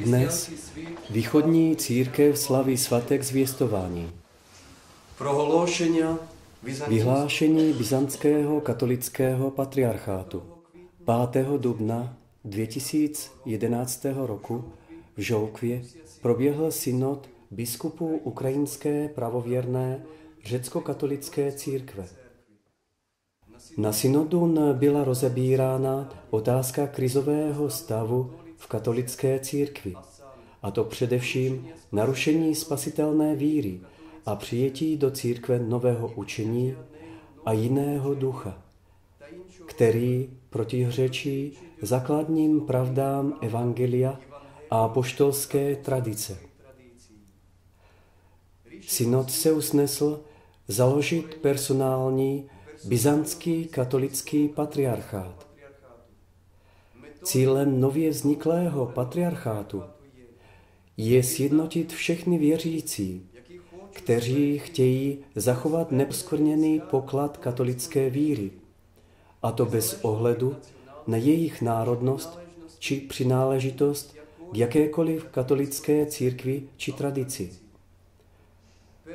Dnes východní církev slaví svatek zvěstování. Vyhlášení byzantského katolického patriarchátu 5. dubna 2011 roku v Žoukvě proběhl synod biskupů ukrajinské pravověrné řecko-katolické církve. Na synodu byla rozebírána otázka krizového stavu v katolické církvi, a to především narušení spasitelné víry a přijetí do církve nového učení a jiného ducha, který protiřečí základním pravdám evangelia a apoštolské tradice. Synod se usnesl založit personální byzantský katolický patriarchát. Cílem nově vzniklého patriarchátu je sjednotit všechny věřící, kteří chtějí zachovat neposkvrněný poklad katolické víry, a to bez ohledu na jejich národnost či přináležitost k jakékoliv katolické církvi či tradici.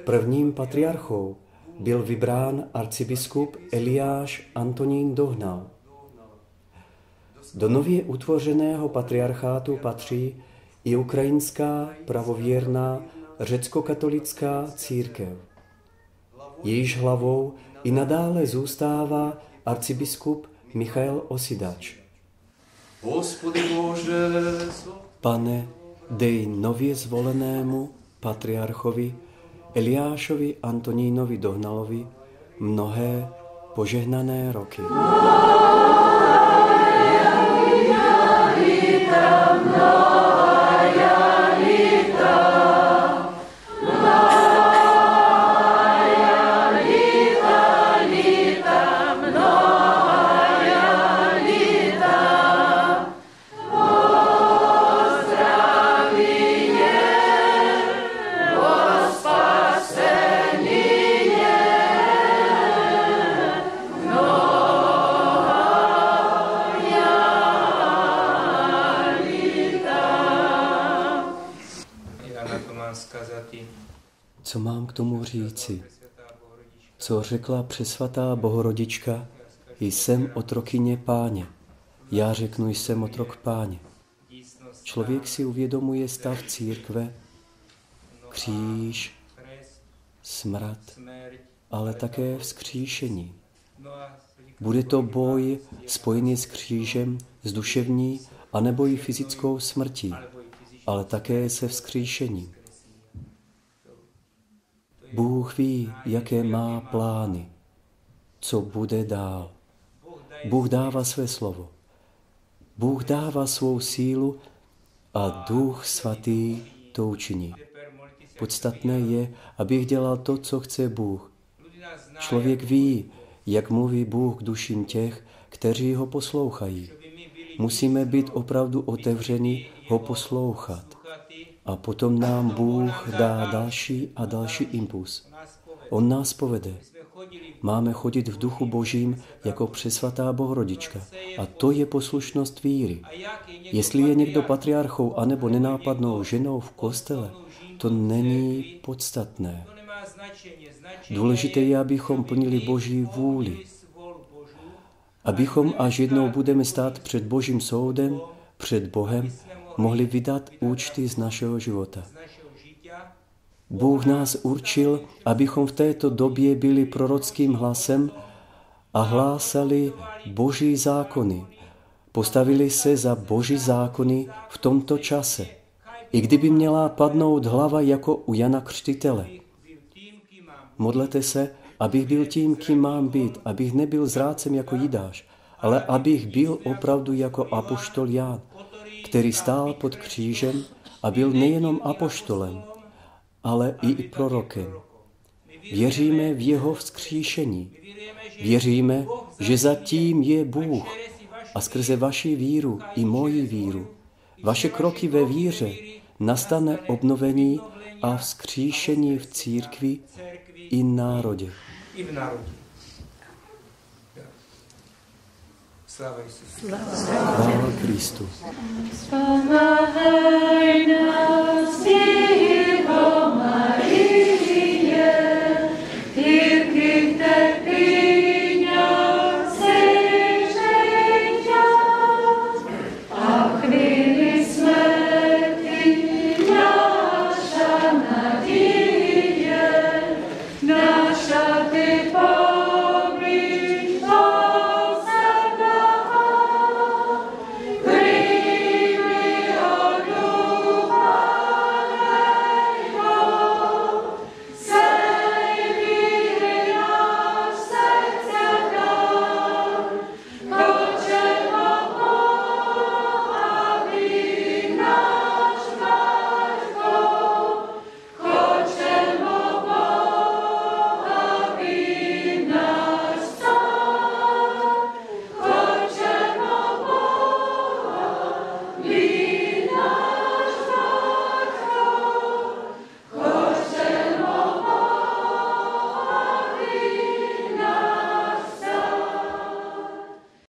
Prvním patriarchou byl vybrán arcibiskup Eliáš Antonín Dohnal. Do nově utvořeného patriarchátu patří i ukrajinská pravověrná řecko-katolická církev. Jejíž hlavou i nadále zůstává arcibiskup Michail Osidač. Pane, dej nově zvolenému patriarchovi Eliášovi Antonínovi Dohnalovi mnohé požehnané roky. Co mám k tomu říci? Co řekla přesvatá Bohorodička? Jsem otrokyně Páně. Já řeknu, jsem otrok Páně. Člověk si uvědomuje stav církve, kříž, smrt, ale také vzkříšení. Bude to boj spojený s křížem, s duševní, anebo i fyzickou smrtí, ale také se vzkříšením. Bůh ví, jaké má plány, co bude dál. Bůh dává své slovo. Bůh dává svou sílu a Duch Svatý to učiní. Podstatné je, abych dělal to, co chce Bůh. Člověk ví, jak mluví Bůh k duším těch, kteří ho poslouchají. Musíme být opravdu otevření ho poslouchat. A potom nám Bůh dá další a další impuls. On nás povede. Máme chodit v duchu Božím jako přesvatá Bohorodička. A to je poslušnost víry. Jestli je někdo patriarchou anebo nenápadnou ženou v kostele, to není podstatné. Důležité je, abychom plnili Boží vůli. Abychom, až jednou budeme stát před Božím soudem, před Bohem, mohli vydat účty z našeho života. Bůh nás určil, abychom v této době byli prorockým hlasem a hlásali Boží zákony. Postavili se za Boží zákony v tomto čase, i kdyby měla padnout hlava jako u Jana Křtitele. Modlete se, abych byl tím, kým mám být, abych nebyl zrádcem jako Jidáš, ale abych byl opravdu jako apoštol Jan, který stál pod křížem a byl nejenom apoštolem, ale i prorokem. Věříme v jeho vzkříšení. Věříme, že zatím je Bůh a skrze vaši víru i moji víru, vaše kroky ve víře, nastane obnovení a vzkříšení v církvi i národě. Chvála Kristu. Pomáhaj nám.